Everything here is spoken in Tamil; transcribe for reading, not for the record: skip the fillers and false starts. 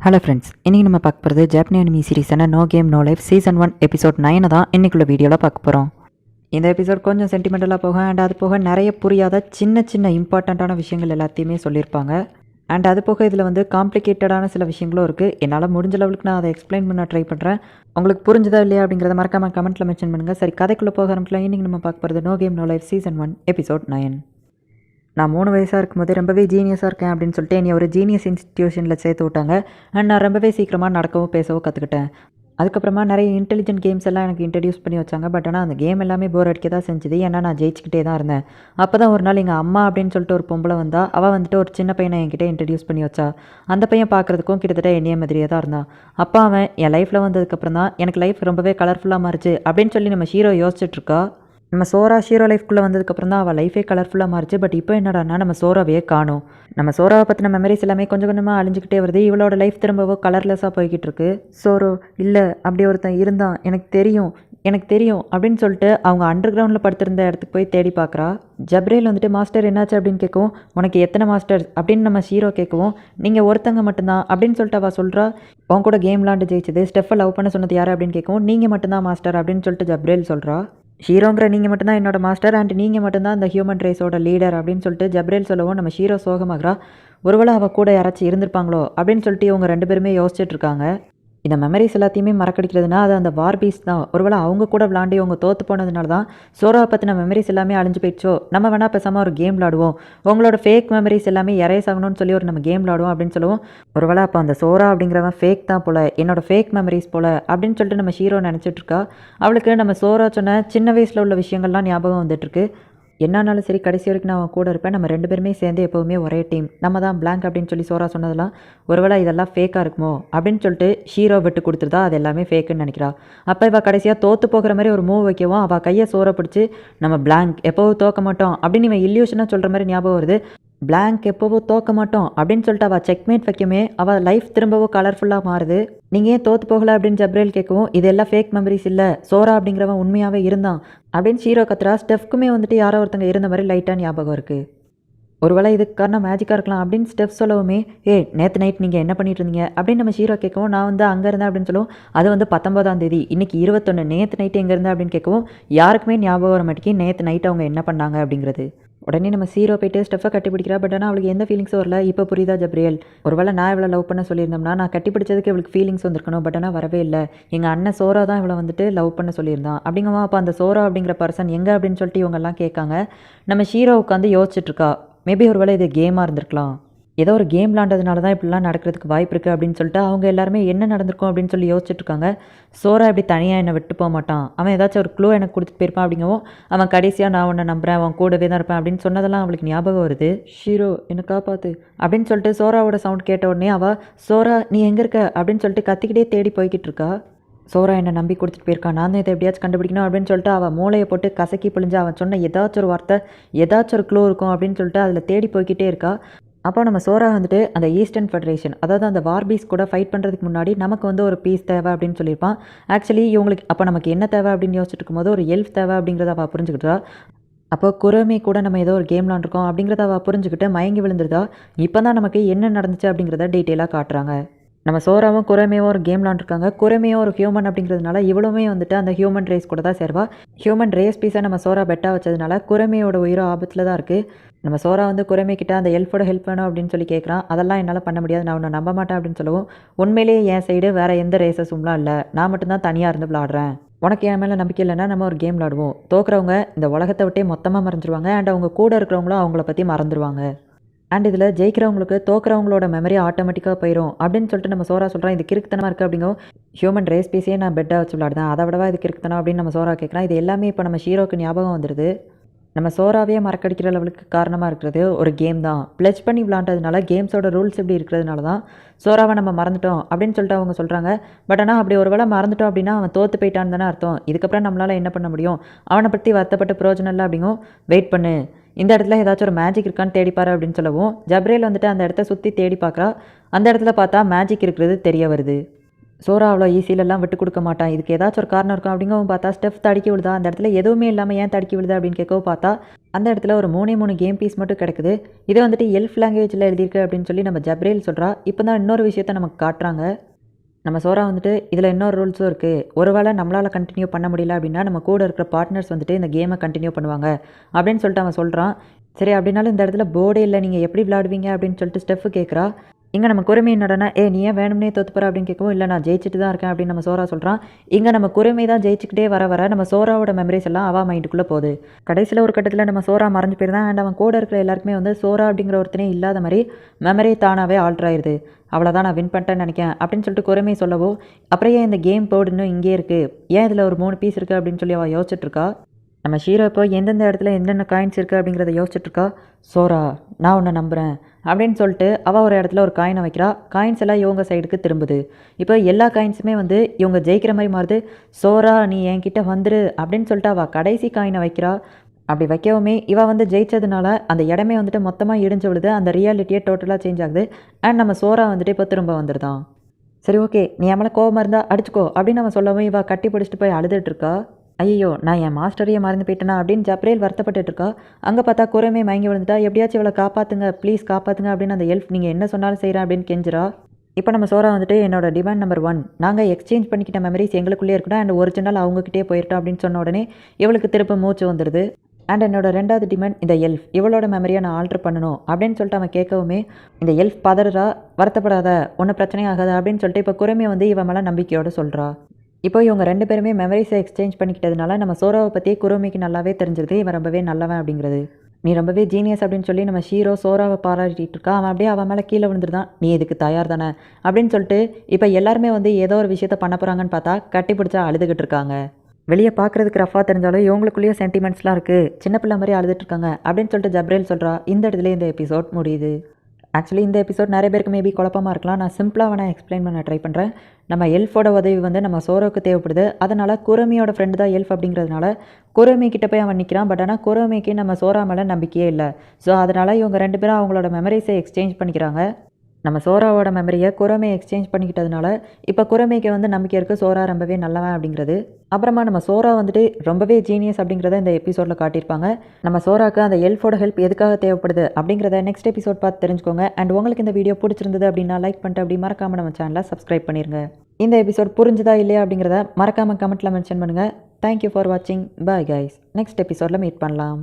ஹலோ ஃப்ரெண்ட்ஸ், இன்றைக்கி நம்ம பார்க்க போகிறது ஜாப்பனீஸ் அனிமி சீரிஸான no game no life season 1 episode 9 தான் இன்றைக்குள்ள வீடியோவில் பார்க்க போகிறோம். இந்த எபிசோட் கொஞ்சம் சென்டிமெண்டலாக போகும் அண்ட் அது போக நிறைய புரியாத சின்ன சின்ன இம்பார்ட்டண்ட்டான விஷயங்கள் எல்லாத்தையுமே சொல்லியிருப்பாங்க. அண்ட் அது போக இதில் வந்து காம்ப்ளிகேட்டடான சில விஷயங்களும் இருக்குது. என்னால் முடிஞ்ச லெவலுக்கு நான் அதை எக்ஸ்பிளைன் பண்ண ட்ரை பண்ணுறேன். உங்களுக்கு புரிஞ்சுதா இல்லையா அப்படிங்கிறத மறக்காமல் கமெண்ட்டில் மென்ஷன் பண்ணுங்கள். சரி, கதைக்குள்ளே போக ஆரம்பிக்கலாம். இன்றைக்கி நம்ம பார்க்க போகிறது no game no life season 1 episode 9. நான் 3 வயசாக இருக்கும்போது ரொம்பவே ஜீனியஸாக இருக்கேன் அப்படின்னு சொல்லிட்டு என்னை ஒரு ஜீனியஸ் இன்ஸ்டிடியூஷனில் சேர்த்து விட்டாங்க. அண்ட் நான் ரொம்பவே சீக்கிரமாக நடக்கவும் பேசவும் கற்றுக்கிட்டேன். அதுக்கப்புறமா நிறைய இன்டெலிஜென்ட் கேம்ஸ் எல்லாம் எனக்கு இன்ட்ரடியூஸ் பண்ணி வச்சாங்க. பட் ஆனால் அந்த கேம் எல்லாமே போர் அடிக்க தான் செஞ்சுது. ஏன்னா நான் ஜெயிச்சுக்கிட்டே தான் இருந்தேன். அப்போ தான் ஒரு நாள் எங்கள் அம்மா அப்படின்னு சொல்லிட்டு ஒரு பொம்பளை வந்தா. அவள் வந்துட்டு ஒரு சின்ன பையனை என்கிட்ட இன்ட்ரடியூஸ் பண்ணி வச்சா. அந்த பையன் பார்க்குறதுக்கும் கிட்டத்தட்ட என்னைய மாதிரியே தான் இருந்தான். அப்போ அவன் என் லைஃப்பில் வந்ததுக்கப்புறம் தான் எனக்கு லைஃப் ரொம்பவே கலர்ஃபுல்லாக மாறிச்சு அப்படின்னு சொல்லி நம்ம ஹீரோ யோசிச்சுட்ருக்கா. நம்ம சோரா ஷீரோ லைஃப்குள்ளே வந்ததுக்கப்புறம் தான் அவள் லைஃபே கலர்ஃபுல்லாக மாறிச்சு. பட் இப்போ என்னடான்னா நம்ம சோராவையே காணும். நம்ம சோராவை பற்றின மெமரிஸ் எல்லாமே கொஞ்சம் கொஞ்சமாக அழிஞ்சிக்கிட்டே வருது. இவளோட லைஃப் திரும்பவோ கலர்லெஸ்ஸாக போய்கிட்டு இருக்கு. சோரோ இல்லை, அப்படி ஒருத்தன் இருந்தான், எனக்கு தெரியும் அப்படின்னு சொல்லிட்டு அவங்க அண்டர் கிரவுண்டில் படுத்திருந்த இடத்துக்கு போய் தேடி பார்க்குறா. ஜப்ரேல் வந்துட்டு மாஸ்டர் என்னாச்சு அப்படின்னு கேட்கவும், உனக்கு எத்தனை மாஸ்டர் அப்படின்னு நம்ம ஹீரோ கேட்கவும், நீங்கள் ஒருத்தங்க மட்டும்தான் அப்படின்னு சொல்லிட்டு அவள் சொல்கிறா. உன் கூட கேம் விளாண்டு ஜெயிச்சது ஸ்டெஃபை லவ் பண்ண சொன்னது யார் அப்படின்னு கேட்கவும், நீங்கள் மட்டும்தான் மாஸ்டர் அப்படின்னு சொல்லிட்டு ஜப்ரேல் சொல்கிறா. ஹீரோங்கிற நீங்கள் மட்டும்தான் என்னோட மாஸ்டர் அண்ட் நீங்கள் மட்டும்தான் இந்த ஹியூமன் ரேஸோட லீடர் அப்படின்னு சொல்லிட்டு ஜப்ரேல் சொல்லவும் நம்ம ஹீரோ சோகமாகறா. ஒருவேளை அவள் கூட யாராச்சும் இருந்திருப்பாங்களோ அப்படின்னு சொல்லிட்டு இவங்க 2 பேருமே யோசிச்சுட்டு இருக்காங்க. இந்த மெமரிஸ் எல்லாத்தையுமே மறக்கடிக்கிறதுனா அது அந்த வார்பீஸ் தான். ஒருவேளை அவங்க கூட விளாண்டி அவங்க தோற்று போனதுனால தான் சோராவை பற்றின மெமரிஸ் எல்லாமே அழிஞ்சு போயிடுச்சோ. நம்ம வேணால் பேசாமல் ஒரு கேம் விளாடுவோம், உங்களோட ஃபேக் மெமரிஸ் எல்லாமே எரேஸ் ஆகணும்னு சொல்லி ஒரு நம்ம கேம் விளாடுவோம் அப்படின்னு சொல்லுவோம். ஒருவேளை அப்போ அந்த சோரா அப்படிங்கிறவன் ஃபேக் தான் போல், என்னோட ஃபேக் மெமரிஸ் போல் அப்படின்னு சொல்லிட்டு நம்ம ஹீரோ நினச்சிட்ருக்கா. அவளுக்கு நம்ம சோரா சொன்ன சின்ன வயசில் உள்ள விஷயங்கள்லாம் ஞாபகம் வந்துட்டுருக்கு. என்னானாலும் சரி, கடைசி வரைக்கும் நான் அவன் கூட இருப்பேன், நம்ம 2 பேருமே சேர்ந்து எப்போவுமே ஒரே டீம், நம்ம தான் பிளாங்க் அப்படின்னு சொல்லி சோரா சொன்னதெல்லாம் ஒருவேளை இதெல்லாம் ஃபேக்காக இருக்குமோ அப்படின்னு சொல்லிட்டு ஹீரோ விட்டு கொடுத்துருதா. அது எல்லாமே ஃபேக்குன்னு நினைக்கிறா. அப்போ இவள் கடைசியாக தோற்று போகிற மாதிரி ஒரு மூவ் வைக்கவும் அவள் கையை சோரை பிடிச்சி நம்ம பிளாங்க் எப்போவும் தோக்க மாட்டோம் அப்படின்னு இவன் இல்யூஷனாக சொல்கிற மாதிரி ஞாபகம் வருது. பிளாங்க் எப்போவோ தோக்க மாட்டோம் அப்படின்னு சொல்லிட்டு அவள் செக்மேட் வைக்கமே அவள் லைஃப் திரும்பவோ கலர்ஃபுல்லாக மாறுது. நீங்கள் ஏன் தோற்று போகலை அப்படின்னு ஜப்ரேல் கேட்கவும், இதெல்லாம் ஃபேக் மெமரிஸ் இல்லை, சோரா அப்படிங்கிறவன் உண்மையாகவே இருந்தான் அப்படின்னு ஹீரோ கத்துறா. ஸ்டெஃப்க்குமே வந்துட்டு யாரோ ஒருத்தங்க இருந்த மாதிரி லைட்டாக ஞாபகம் இருக்குது. ஒருவேளை இதுக்கு காரணம் மேஜிக்காக இருக்கலாம் அப்படின்னு ஸ்டெஃப் சொல்லவுமே, நேற்று நைட் நீங்கள் என்ன பண்ணிட்டு இருந்தீங்க அப்படின்னு நம்ம ஹீரோ கேட்கவும், நான் வந்து அங்கே இருந்தேன் அப்படின்னு சொல்லுவோம். அது வந்து 19ஆம் தேதி, இன்றைக்கி 21, நேற்று நைட்டு எங்கே இருந்தேன் அப்படின்னு கேட்கவும் யாருக்குமே ஞாபகம் வர மாட்டேங்கி நேற்று நைட்டு அவங்க என்ன பண்ணாங்க அப்படிங்கிறது. உடனே நம்ம ஹீரோ போய்ட்டு ஸ்டெஃபை கட்டி பிடிக்கிறா. பட் ஆனால் அவளுக்கு எந்த ஃபீலிங்ஸும் வரல. இப்போ புரியுதா ஜப்ரியல், ஒருவேளை நான் இவளை லவ் பண்ண சொல்லியிருந்தோம்னா நான் கட்டி பிடிச்சதுக்கு இவளுக்கு ஃபீலிங்ஸ் வந்திருக்கணும். பட் ஆனால் வரவே இல்லை. எங்கள் அண்ணன் சோரா தான் இவளை வந்துட்டு லவ் பண்ண சொல்லியிருந்தான் அப்படிங்கம்மா. அப்போ அந்த சோரா அப்படிங்கிற பர்சன் எங்கே அப்படின்னு சொல்லிட்டு இவங்கெல்லாம் கேட்காங்க. நம்ம ஹீரோ உட்காந்து யோசிச்சுட்ருக்கா. மேபி ஒருவேளை இது கேமாக இருந்திருக்கலாம், ஏதோ ஒரு கேம் விளாண்டதுனால தான் இப்படிலாம் நடக்கிறதுக்கு வாய்ப்பு இருக்குது அப்படின்னு சொல்லிட்டு அவங்க எல்லாருமே என்ன நடந்திருக்கும் அப்படின்னு சொல்லி யோசிச்சுட்ருக்காங்க. சோரா இப்படி தனியாக என்னை விட்டு போக மாட்டான், அவன் ஏதாச்சும் ஒரு க்ளூ எனக்கு கொடுத்துட்டு போயிருப்பான் அப்படிங்கவும், அவன் கடைசியாக நான் உன்னை நம்புகிறேன், அவன் கூடவே தான் இருப்பேன் அப்படின்னு சொன்னதெல்லாம் அவளுக்கு ஞாபகம் வருது. ஹீரோ என்னை காப்பாற்று அப்படின்னு சொல்லிட்டு சோராவோட சவுண்ட் கேட்ட உடனே அவள், சோரா நீ எங்கே இருக்க அப்படின்னு சொல்லிட்டு கத்திக்கிட்டே தேடி போய்கிட்டு இருக்கா. சோரா என்னை நம்பி கொடுத்துட்டு போயிருக்கான், நான் தான் இதை எப்படியாச்சும் கண்டுபிடிக்கணும் அப்படின்னு சொல்லிட்டு அவள் மூளையை போட்டு கசக்கி பிழிஞ்சு அவன் சொன்ன ஏதாச்சும் ஒரு வார்த்தை, ஏதாச்சும் ஒரு க்ளூ இருக்கும் அப்படின்னு சொல்லிட்டு அதில் தேடி போய்கிட்டே இருக்கா. அப்போ நம்ம சோரா வந்துட்டு அந்த ஈஸ்டர்ன் ஃபெடரேஷன், அதாவது அந்த வார்பீஸ் கூட ஃபைட் பண்ணுறதுக்கு முன்னாடி நமக்கு வந்து ஒரு பீஸ் தேவை அப்படின்னு சொல்லியிருப்பான். ஆக்சுவலி இவங்களுக்கு அப்போ நமக்கு என்ன தேவை அப்படின்னு யோசிச்சுட்டு இருக்கும்போது ஒரு எல்ஃப் தேவை அப்படிங்கிறத அவள் புரிஞ்சுக்கிட்டா. அப்போ குரமே கூட நம்ம ஏதோ ஒரு கேம் விளாண்டுருக்கோம் அப்படிங்கிறத அவள் புரிஞ்சுக்கிட்டு மயங்கி விழுந்துருதா. இப்போ தான் நமக்கு என்ன நடந்துச்சு அப்படிங்கிறத டீட்டெயிலாக காட்டுறாங்க. நம்ம சோராவும் குரமேவும் ஒரு கேம் விளாண்டுருக்காங்க. குரமையும் ஒரு ஹியூமன் அப்படிங்கிறதுனால இவ்வளவுமே வந்துட்டு அந்த ஹியூமன் ரேஸ் கூட தான் சேருவா. ஹியூமன் ரேஸ் பீஸை நம்ம சோரா பெட்டாக வச்சதுனால குரமையோட உயிரோ ஆபத்தில் தான் இருக்குது. நம்ம சோரா வந்து குரமே கிட்ட அந்த எல்ஃபோட ஹெல்ப் வேணும் அப்படின்னு சொல்லி கேட்குறான். அதெல்லாம் என்னால் பண்ண முடியாது, நான் உன்னை நம்ப மாட்டேன் அப்படின்னு சொல்லவும், உண்மையிலேயே என் சைடு வேறு எந்த ரேசஸும்லாம் இல்லை, நான் மட்டும்தான் தனியாக இருந்து விளாடுறேன், உனக்கு என் மேலே நம்பிக்கை இல்லைன்னா நம்ம ஒரு கேம் விளாடுவோம், தோக்குறவங்க இந்த உலகத்தை விட்டே மொத்தமாக மறைஞ்சிருவாங்க அண்ட் அவங்க கூட இருக்கிறவங்களும் அவங்கள பற்றி மறந்துடுவாங்க, அண்ட் இதில் ஜெயிக்கிறவங்களுக்கு தோக்குறவங்களோட மெமரி ஆட்டோமேட்டிக்காக போயிடும் அப்படின்னு சொல்லிட்டு நம்ம சோரா சொல்கிறான். இது கிறுக்குத்தனமாக இருக்குது அப்படிங்கும். ஹியூமன் ரேஸ் பீஸே நான் பெட்டாக வச்சு விளாடுதான், அதை விடவா இது கிறுக்குத்தனம் அப்படின்னு நம்ம சோரா கேட்குறான். இது எல்லாமே இப்போ நம்ம ஹீரோக்கு ஞாபகம் வந்துடுது. நம்ம சோராவே மறக்கடிக்கிற லெவலுக்கு காரணமாக இருக்கிறது ஒரு கேம் தான். பிளட்ஜ் பண்ணி விளாண்டதுனால கேம்ஸோட ரூல்ஸ் இப்படி இருக்கிறதுனால தான் சோராவை நம்ம மறந்துட்டோம் அப்படின்னு சொல்லிட்டு அவங்க சொல்கிறாங்க. பட் ஆனால் அப்படி ஒரு வேளை மறந்துட்டோம் அப்படின்னா அவன் தோற்று போயிட்டான்னு தானே அர்த்தம். இதுக்கப்புறம் நம்மளால் என்ன பண்ண முடியும், அவனை பற்றி வருத்தப்பட்டு பிரயோஜனம் இல்லை அப்படிங்கும். வெயிட் பண்ணு, இந்த இடத்துல ஏதாச்சும் ஒரு மேஜிக் இருக்கான்னு தேடிப்பாரு அப்படின்னு சொல்லவும் ஜப்ரேல் வந்துட்டு அந்த இடத்த சுற்றி தேடி பார்க்குறா. அந்த இடத்துல பார்த்தா மேஜிக் இருக்கிறது தெரிய வருது. சோரா அவ்வளோ ஈஸியிலலாம் விட்டு கொடுக்க மாட்டான், இதுக்கு ஏதாச்சும் ஒரு காரணம் இருக்கும் அப்படிங்கவும் பார்த்தா ஸ்டெஃப் தடுக்கி விழுதா, அந்த இடத்துல எதுவுமே இல்லாமல் ஏன் தடுக்கி விழுதா அப்படின்னு கேட்கவும் பார்த்தா அந்த இடத்துல ஒரு 3 கேம் பீஸ் மட்டும் கிடக்குது. இது வந்துட்டு எல்ஃப் லாங்குவேஜில் எழுதியிருக்கு அப்படின்னு சொல்லி நம்ம ஜப்ரேல் சொல்கிறா. இப்போ தான் இன்னொரு விஷயத்த நமக்கு காட்டுறாங்க. நம்ம சோரா வந்துட்டு இதில் இன்னொரு ரூல்ஸும் இருக்குது, ஒருவேளை நம்மளால் கண்டினியூ பண்ண முடியல அப்படின்னா நம்ம கூட இருக்கிற பார்ட்னர்ஸ் வந்துட்டு இந்த கேமை கண்டினியூ பண்ணுவாங்க அப்படின்னு சொல்லிட்டு அவன் சொல்கிறான். சரி அப்படின்னாலும் இந்த இடத்துல போர்டே இல்லை, நீங்கள் எப்படி விளையாடுவீங்க அப்படின்னு சொல்லிட்டு ஸ்டெஃப் கேட்குறா. இங்கே நம்ம குறுமை நடனா நீ ஏன் வேணும்னே தோத்துப்பற அப்படின்னு கேட்கவும், இல்லை நான் ஜெயிச்சுட்டு தான் இருக்கேன் அப்படின்னு நம்ம சோரா சொல்கிறான். இங்கே நம்ம குறுமை தான் ஜெயிச்சுக்கிட்டே வர நம்ம சோராவோட மெமரிஸ் எல்லாம் அவா மைண்டுக்குள்ளே போகுது. கடைசியில் ஒரு கட்டத்தில் நம்ம சோரா மறைஞ்சு போயிருந்தான். அண்ட் அவன் கூட இருக்கிற எல்லாருக்குமே வந்து சோரா அப்படிங்கிற ஒருத்தனே இல்லாத மாதிரி மெமரி தானாகவே ஆல்ட்ரு ஆயிடுது. அவ்வளோதான், நான் வின் பண்ணிட்டேன்னு நினைக்கிறேன் அப்படின்னு சொல்லிட்டு குறுமை சொல்லவோ, அப்புறம் ஏன் இந்த கேம் போர்டு இன்னும் இங்கே இருக்குது, ஏன் இதில் ஒரு 3 பீஸ் இருக்குது அப்படின்னு சொல்லி அவள் யோசிச்சுட்ருக்கா. நம்ம ஷீரோ இப்போ எந்தெந்த இடத்துல என்னென்ன காயின்ஸ் இருக்குது அப்படிங்கிறத யோசிச்சுட்ருக்கா. சோரா நான் உன்னை நம்புகிறேன் அப்படின்னு சொல்லிட்டு அவள் ஒரு இடத்துல ஒரு காயினை வைக்கிறா. காயின்ஸ் எல்லாம் இவங்க சைடுக்கு திரும்புது. இப்போ எல்லா காயின்ஸுமே வந்து இவங்க ஜெயிக்கிற மாதிரி மாறுது. சோரா நீ என்கிட்ட வந்துரு அப்படின்னு சொல்லிட்டு அவள் கடைசி காயினை வைக்கிறா. அப்படி வைக்கவுமே இவள் வந்து ஜெயிச்சதுனால அந்த இடமே வந்துட்டு மொத்தமாக இடிஞ்சு விழுது. அந்த ரியாலிட்டியே டோட்டலாக சேஞ்ச் ஆகுது. அண்ட் நம்ம சோரா வந்துட்டு இப்போ திரும்ப வந்துடுதான். சரி ஓகே, நீ என் கோவமாக இருந்தால் அடிச்சுக்கோ அப்படின்னு அவன் சொல்லவும் இவள் கட்டி பிடிச்சிட்டு போய் அழுதுட்டுருக்கா. ஐயோ நான் என் மாஸ்டரையே மறந்து போயிட்டேனா அப்படின்னு ஜப்ரேல் வருத்தப்பட்டு இருக்கா. அங்கே பார்த்தா குறைமே மயங்கி விழுந்துட்டா. எப்படியாச்சும் இவளை காப்பாற்றுங்க ப்ளீஸ் காப்பாற்றுங்க அப்படின்னு அந்த எல்ஃப் நீங்கள் என்ன சொன்னாலும் செய்கிறேன் அப்படின்னு கெஞ்சிரா. இப்போ நம்ம சோரா வந்துட்டு என்னோட டிமாண்ட் நம்பர் 1, நாங்கள் எக்ஸ்சேஞ்ச் பண்ணிக்கிட்ட மெமரிஸ் எங்களுக்குள்ளே இருக்கணும் அண்ட் ஒரிஜினல் அவங்ககிட்டே போயிட்டோம் அப்படின்னு சொன்ன உடனே இவளுக்கு திரும்ப மூச்சு வந்துடுது. அண்ட் என்னோட 2வது டிமாண்ட் இந்த எல்ஃப் இவளோட மெமரியை நான் ஆல்ட்ரு பண்ணணும் அப்படின்னு சொல்லிட்டு அவன் கேட்கவுமே இந்த எல்ஃப் பதறா. வருத்தப்படாத, ஒன்றும் பிரச்சனை ஆகாது அப்படின்னு சொல்லிட்டு இப்போ குறைமையை வந்து இவன் மேலே நம்பிக்கையோடு சொல்கிறா. இப்போ இவங்க 2 பேருமே மெமரிஸை எக்ஸ்சேஞ்ச் பண்ணிக்கிட்டதுனால நம்ம சோராவை பற்றி குரோமிக்கு நல்லாவே தெரிஞ்சிருது, இவன் ரொம்பவே நல்லவன் அப்படிங்கிறது. நீ ரொம்பவே ஜீனியஸ் அப்படின்னு சொல்லி நம்ம ஷீரோ சோராவை பாராட்டிகிட்டு இருக்கா. அவன் அப்படியே அவன் மேலே கீழே விழுந்துருதான். நீ இதுக்கு தயார் தானே அப்படின்னு சொல்லிட்டு இப்போ எல்லாருமே வந்து ஏதோ ஒரு விஷயத்த பண்ண போகிறாங்கன்னு பார்த்தா கட்டி பிடிச்சா அழுதுகிட்டு இருக்காங்க. வெளியே பார்க்குறதுக்கு ரஃபாக தெரிஞ்சாலும் இவங்களுக்குள்ளேயே சென்டிமெண்ட்ஸ்லாம் இருக்குது, சின்ன பிள்ளை மாதிரி அழுதுட்டு இருக்காங்க அப்படின்னு சொல்லிட்டு ஜப்ரேல் சொல்கிறா. இந்த இடத்துல இந்த எபிசோட் முடியுது. ஆக்சுவலி இந்த எபிசோட் நிறைய பேருக்கு மேபி குழப்பமாக இருக்கலாம். நான் சிம்பிளாக வேணால் எக்ஸ்பிளைன் பண்ண ட்ரை பண்ணுறேன். நம்ம எல்ஃபோட உதவி வந்து நம்ம சோரோக்கு தேவைப்படுது. அதனால் குரோமியோட ஃப்ரெண்டு தான் எல்ஃப் அப்படிங்கிறதுனால குரோமி கிட்ட போய் அவன் நிற்கிறான். பட் ஆனால் குரோமிக்கு நம்ம சோரா மேலே நம்பிக்கையே இல்லை. ஸோ அதனால் இவங்க 2 பேரும் அவங்களோட மெமரிஸை எக்ஸ்சேஞ்ச் பண்ணிக்கிறாங்க. நம்ம சோராவோட மெமரியை குரோமே எக்ஸ்சேஞ்ச் பண்ணிக்கிட்டதுனால இப்போ குரோமேக்கு வந்து நம்பிக்கை இருக்குது சோரா ரொம்பவே நல்லவன் அப்படிங்கிறது. அப்புறமா நம்ம சோரா வந்துட்டு ரொம்பவே ஜீனியஸ் அப்படிங்கிறத இந்த எபிசோடில் காட்டியிருப்பாங்க. நம்ம சோராக்கு அந்த எல்ஃபோட ஹெல்ப் எதுக்காக தேவைப்படுது அப்படிங்கிறத நெக்ஸ்ட் எபிசோட் பார்த்து தெரிஞ்சுக்கோங்க. அண்ட் உங்களுக்கு இந்த வீடியோ பிடிச்சிருந்தது அப்படின்னா லைக் பண்ணிட்டு அப்படி மறக்காமல் நம்ம சேனலை சப்ஸ்கிரைப் பண்ணிடுங்க. இந்த எபிசோட் புரிஞ்சுதா இல்லையா அப்படிங்கிறத மறக்காமல் கமெண்ட்டில் மென்ஷன் பண்ணுங்கள். தேங்க்யூ ஃபார் வாட்சிங். Bye guys. நெக்ஸ்ட் எபிசோடில் மீட் பண்ணலாம்.